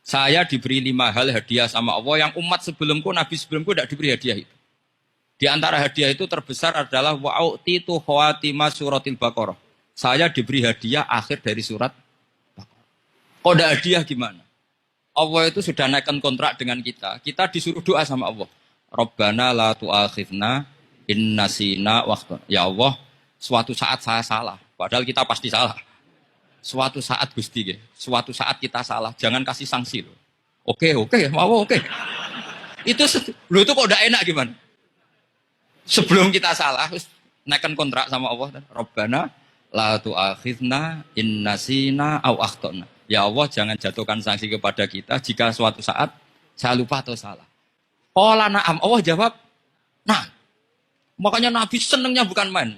Saya diberi 5 hal hadiah sama Allah yang umat sebelumku, nabi sebelumku tidak diberi hadiah itu. Di antara hadiah itu terbesar adalah wa'utitu khawatima suratil Baqarah. Saya diberi hadiah akhir dari surat Baqarah. Kok ada hadiah gimana? Allah itu sudah naikkan kontrak dengan kita. Kita disuruh doa sama Allah. Rabbana la tu'akhidna in nasina waktu. Ya Allah, suatu saat saya salah. Padahal kita pasti salah. Suatu saat Gusti, suatu saat kita salah. Jangan kasih sanksi loh. Oke, mau oke. Itu kok udah enak gimana? Sebelum kita salah, naikkan kontrak sama Allah. Rabbana la tu'akhidna in nasina aw akhtana. Ya Allah, jangan jatuhkan sanksi kepada kita jika suatu saat saya lupa atau salah. Qala na'am. Allah jawab, nah. Makanya Nabi senengnya bukan main.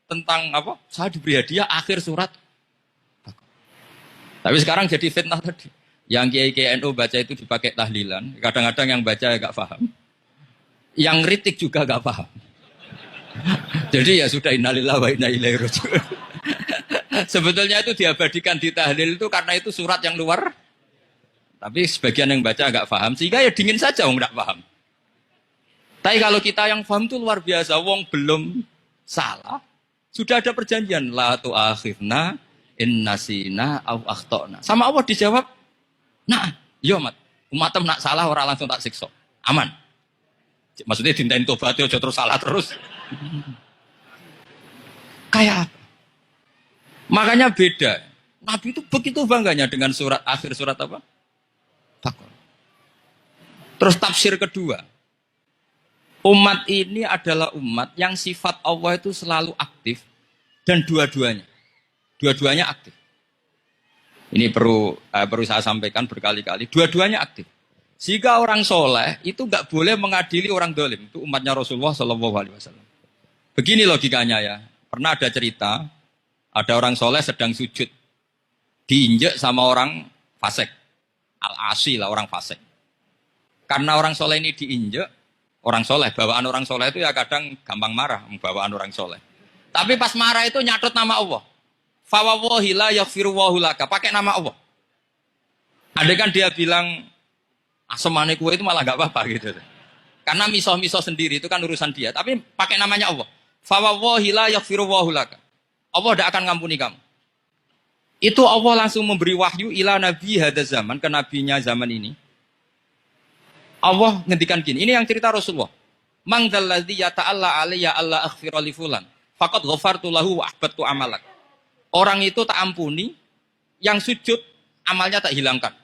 Tentang apa? Saya diberi hadiah akhir surat. Tapi sekarang jadi fitnah tadi. Yang kiai NU baca itu dipakai tahlilan. Kadang-kadang yang baca agak paham. Yang kritik juga agak paham. Jadi ya sudah innalillahi wa inna ilaihi raji'un. Sebetulnya itu diabadikan di tahlil itu karena itu surat yang luar. Tapi sebagian yang baca agak paham. Sehingga ya dingin saja wong enggak paham. Tapi kalau kita yang paham itu luar biasa. Wong belum salah. Sudah ada perjanjian. La tu'akhidna in nasina aw akhtana. Sama Allah dijawab. Nah, iya umatem nak salah orang langsung tak siksa. Aman. Maksudnya dintain tobat aja terus salah terus. Kayak apa? Makanya beda. Nabi itu begitu bangganya dengan surat akhir surat apa? Baqarah. Terus tafsir kedua. Umat ini adalah umat yang sifat Allah itu selalu aktif dan dua-duanya. Dua-duanya aktif. Ini perlu saya sampaikan berkali-kali. Dua-duanya aktif. Jika orang soleh itu nggak boleh mengadili orang dolim. Itu umatnya Rasulullah SAW. Begini logikanya ya. Pernah ada cerita. Ada orang soleh sedang sujud. Diinjek sama orang fasik. Al-asi lah orang fasik. Karena orang soleh ini diinjek. Orang soleh, bawaan orang soleh itu ya kadang gampang marah. Bawaan orang soleh. Tapi pas marah itu nyatut nama Allah. Fawawahi la yaghfiru laka. Pakai nama Allah. Andai kan dia bilang, asemane kue itu malah gak apa-apa gitu. Karena misoh-misoh sendiri itu kan urusan dia. Tapi pakai namanya Allah. Fawawahi la yaghfiru laka. Allah tidak akan ngampuni kamu. Itu Allah langsung memberi wahyu ila nabi hada zaman, ke nabinya zaman ini. Allah ngendikan gini, ini yang cerita Rasulullah. Mang dzalladzi yata'alla alayya alla aghfira li fulan, faqad ghafartu lahu wa ahbattu amalak. Orang itu tak ampuni, yang sujud amalnya tak hilangkan.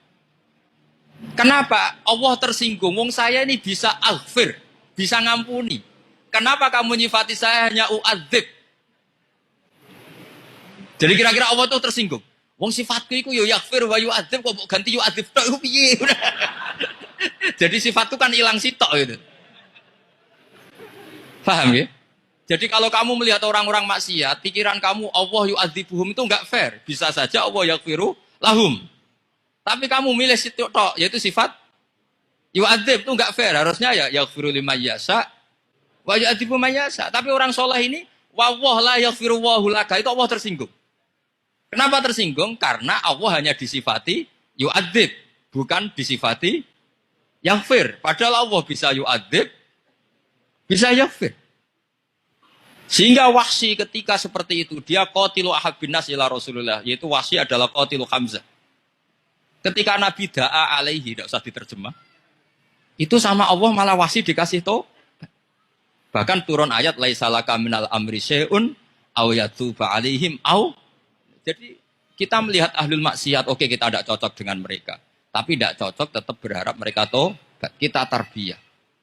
Kenapa? Allah tersinggung. Wong saya ini bisa aghfir, bisa ngampuni. Kenapa kamu nyifati saya hanya u'adzib? Jadi kira-kira Allah itu tersinggung. Wong sifatku itu yo yaghfir wa yu'adzib kok ganti yu'adzib tok iku piye? Jadi sifatku kan hilang sitok gitu. Paham ya? Jadi kalau kamu melihat orang-orang maksiat, pikiran kamu Allah yu'adzibuhum itu enggak fair. Bisa saja Allah yaghfiru lahum. Tapi kamu milih sitok tok, yaitu sifat yu'adzib itu enggak fair. Harusnya ya yaghfiru liman yasha wa yu'adzibu man yasha. Tapi orang soleh ini wallahu la yaghfiru laka, itu Allah tersinggung. Kenapa tersinggung? Karena Allah hanya disifati yu'adzib, bukan disifati yaghfir. Padahal Allah bisa yu'adzib, bisa yaghfir. Sehingga Wahsy ketika seperti itu, dia qatilu ahabbin nas ila Rasulullah, yaitu Wahsy adalah qatilu Hamzah. Ketika Nabi da'a alaihi, tidak usah diterjemah, itu sama Allah malah Wahsy dikasih tahu. Bahkan turun ayat laisa laka minal amri syai'un aw yatuba alaihim aw. Jadi kita melihat ahlul maksiat, oke kita tidak cocok dengan mereka. Tapi tidak cocok tetap berharap mereka tobat. Kita tarbiyah.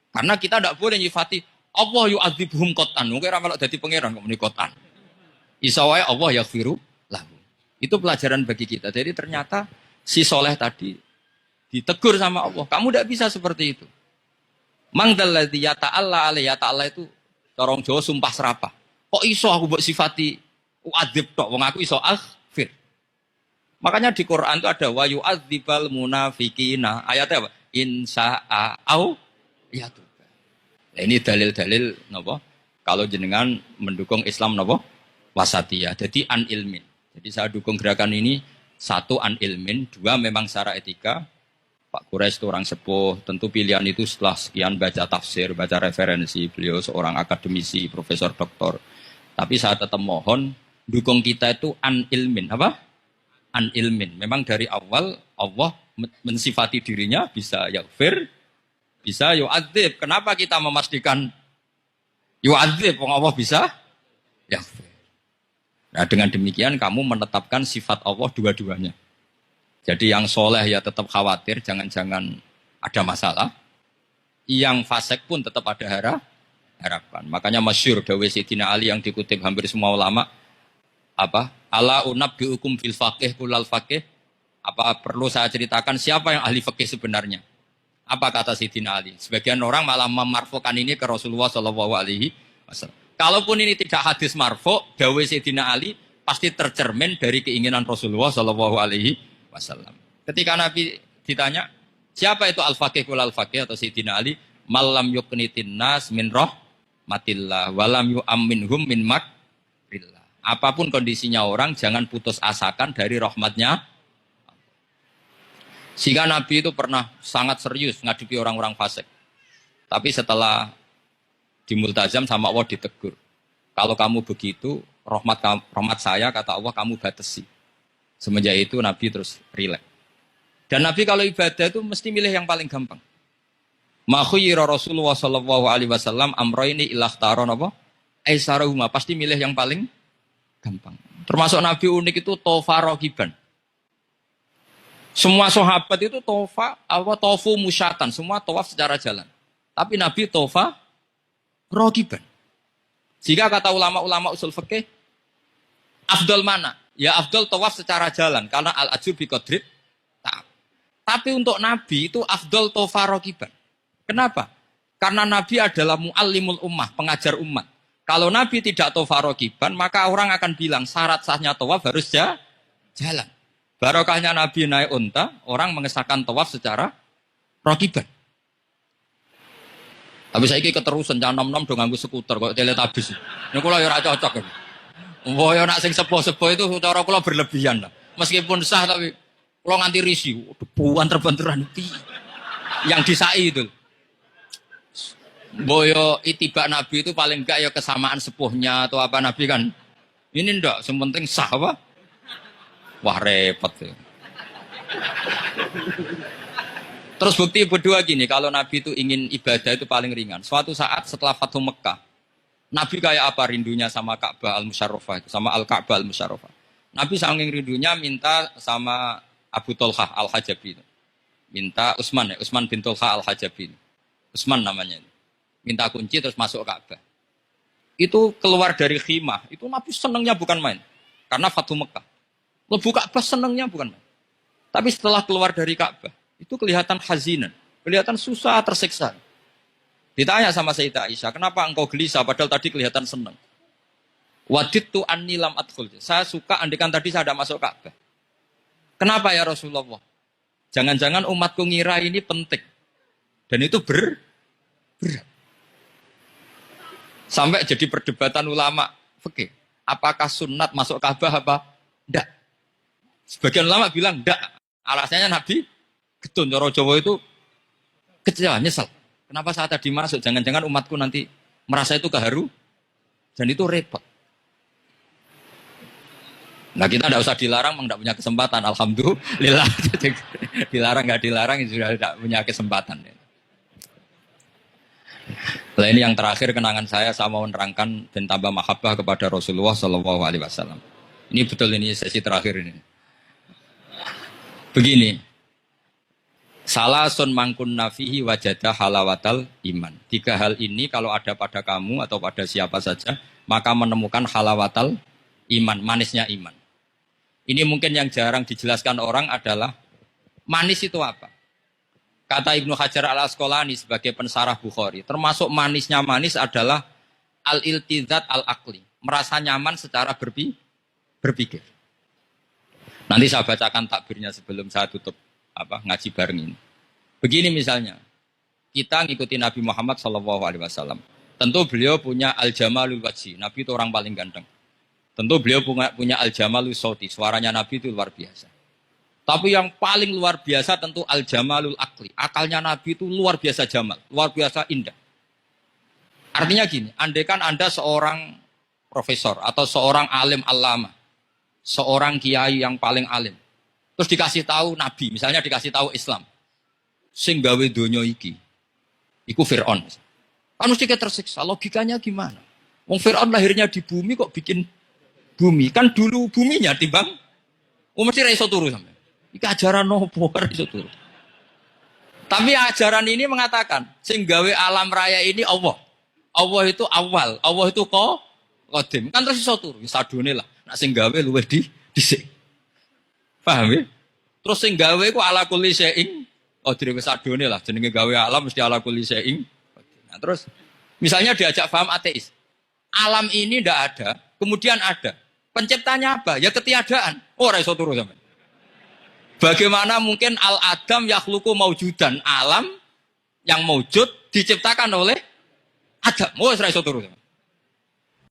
Karena kita tidak boleh nyifati Allah yu'adzibuhum qatan. Mungkin orang kalau jadi pangeran kok muni qatan. Isawaya Allah yaghfiru lahu. Itu pelajaran bagi kita. Jadi ternyata si soleh tadi ditegur sama Allah. Kamu tidak bisa seperti itu. Mangdalladzi yata'alla alaihi, yata'alla itu corong Jawa sumpah serapah. Kok iso aku mbok sifati u'adzib tok, wong aku iso aghfir. Makanya di Quran itu ada wa yu'adzibal munafiqina. Ayatnya apa? Insya'a au yatub. Nah, ini dalil-dalil napa? Kalau jenengan mendukung Islam napa? Wasatiyah. Jadi an ilmin. Jadi saya dukung gerakan ini, satu an ilmin, dua memang secara etika, Pak Quraisy itu orang sepuh, tentu pilihan itu setelah sekian baca tafsir, baca referensi, beliau seorang akademisi, profesor, doktor. Tapi saya tetap mohon, dukung kita itu an ilmin, apa? An ilmin. Memang dari awal Allah mensifati dirinya bisa yaghfir, bisa yu'adzib. Kenapa kita memastikan yu'adzib? Allah bisa yaghfir. Nah dengan demikian kamu menetapkan sifat Allah dua-duanya. Jadi yang soleh ya tetap khawatir, jangan-jangan ada masalah. Yang fasik pun tetap ada harapan. Makanya masyhur dawe Sayyidina Ali yang dikutip hampir semua ulama, apa? Ala unabbiukum fil faqih kulal faqih. Apa perlu saya ceritakan siapa yang ahli fikih sebenarnya? Apa kata Sayyidina Ali? Sebagian orang malah memarfukan ini ke Rasulullah Shallallahu Alaihi Wasallam. Kalaupun ini tidak hadis marfu, dawe Sayyidina Ali pasti tercermin dari keinginan Rasulullah Shallallahu Alaihi Wasallam. Ketika Nabi ditanya, siapa itu al-faqih kul al-faqih atau Sayyidina Ali? Malam yuknitin nas min rahmatillah walam yu'amminhum min makrillah. Apapun kondisinya orang, jangan putus asakan dari rahmatnya. Sehingga Nabi itu pernah sangat serius ngadepi orang-orang fasik. Tapi setelah dimultazam sama Allah ditegur. Kalau kamu begitu, rahmat saya, kata Allah, kamu batasi. Semenjak itu Nabi terus rileks. Dan Nabi kalau ibadah itu mesti milih yang paling gampang. Ma khayyara Rasulullah sallallahu alaihi wasallam amrayni ilahtaron apa? Aisarahuma, pasti milih yang paling gampang. Termasuk Nabi unik itu tofa rogiban. Semua sahabat itu tofu musyatan, semua tawaf secara jalan. Tapi Nabi tofa rogiban. Jika kata ulama-ulama usul fikih, afdal mana? Ya afdal tawaf secara jalan karena al-ajur bi qadrit. Tapi untuk Nabi itu afdal tofa rogiban. Kenapa? Karena Nabi adalah muallimul ummah, pengajar umat. Kalau Nabi tidak tofa rogiban, maka orang akan bilang syarat sahnya tawaf harus jalan. Barokahnya Nabi naik unta, orang mengesahkan tawaf secara rogiban. Tapi saya ini keterusan, jangan nom-nom dong nganggu skuter, kok teletabis. Ini kalau ya cocok. Wah, ya nak sing sepo-sepo itu cara kula berlebihan lah. Meskipun sah tapi kula nganti risih, debuan terbenturan itu. Yang disai itu. Boyo itibak Nabi itu paling enggak ya kesamaan sepuhnya atau apa Nabi kan. Ini ndak, yang penting sah apa? Wah repot ya. Terus bukti berdua gini, kalau Nabi itu ingin ibadah itu paling ringan. Suatu saat setelah Fathu Mekah, Nabi kayak apa rindunya sama Ka'bah al-Musyarrafah, sama Al-Ka'bah al-Musyarrafah. Nabi saking rindunya minta sama Abu Tolhah al-Hajabi. Minta Utsman bin Tolhah al-Hajabi. Utsman namanya. Minta kunci terus masuk Ka'bah. Itu keluar dari khimah, itu Nabi senangnya bukan main. Karena Fathu Mekah. Lebu Ka'bah senangnya bukan main. Tapi setelah keluar dari Ka'bah, itu kelihatan hazinan. Kelihatan susah, tersiksa. Ditanya sama Sayyidah Aisyah, kenapa engkau gelisah padahal tadi kelihatan senang? Wadidtu anni lam adkhul. Saya suka andikan tadi saya ada masuk Ka'bah. Kenapa ya Rasulullah? Jangan-jangan umatku ngira ini penting. Dan itu berat. Sampai jadi perdebatan ulama fikih. Apakah sunat masuk Ka'bah apa? Enggak. Sebagian ulama bilang enggak. Alasannya Nabi getun cara Jawa itu kecewa, nyesel. Kenapa saat tadi masuk? Jangan-jangan umatku nanti merasa itu keharu dan itu repot. Nah kita tidak usah dilarang, memang tidak punya kesempatan. Alhamdulillah. Dilarang nggak dilarang, sudah tidak punya kesempatan. Nah ini yang terakhir kenangan saya mau menerangkan dan tambah mahabbah kepada Rasulullah Shallallahu Alaihi Wasallam. Ini betul, ini sesi terakhir ini. Begini. Salasun mangkun nafihi wajada halawatal iman. 3 hal ini kalau ada pada kamu atau pada siapa saja, maka menemukan halawatal iman, manisnya iman. Ini mungkin yang jarang dijelaskan orang adalah manis itu apa? Kata Ibnu Hajar al-Asqalani sebagai pensarah Bukhari, termasuk manisnya manis adalah al-iltizat al-aqli, merasa nyaman secara berpikir. Nanti saya bacakan takbirnya sebelum saya tutup ngaji bareng ini. Begini misalnya, kita ngikuti Nabi Muhammad SAW. Tentu beliau punya al-jamalul wajhi, Nabi itu orang paling ganteng. Tentu beliau punya al-jamalul sauti, suaranya Nabi itu luar biasa. Tapi yang paling luar biasa tentu al-jamalul akli. Akalnya Nabi itu luar biasa jamal, luar biasa indah. Artinya gini, andai kan Anda seorang profesor atau seorang alim allama, seorang kiai yang paling alim, terus dikasih tahu Nabi, misalnya dikasih tahu Islam, sing gawe donya iki, iku Fir'aun. Kan mesti kita tersiksa, logikanya gimana? Wong Fir'aun lahirnya di bumi kok bikin bumi, kan dulu buminya timbang, mesti ra iso turu sampe. Iki ajaran nopo ra iso turu. Tapi ajaran ini mengatakan, sing gawe alam raya ini Allah. Allah itu awal, Allah itu qadim. Kan terus iso turu, sadone lah. Nak sing gawe luwih dhisik. Paham ya? Terus sing gawe ku ala kulli syai'in qadir wis sadone lah, jenenge gawe alam mesti ala kulli syai'in. Nah, terus misalnya diajak paham ateis. Alam ini ndak ada, kemudian ada. Penciptanya apa? Ya ketiadaan. Oh, ora iso turu sampean. Bagaimana mungkin al-adam yakhluqu maujudan, alam yang maujud diciptakan oleh Adam. Oh, ora iso turu sampean.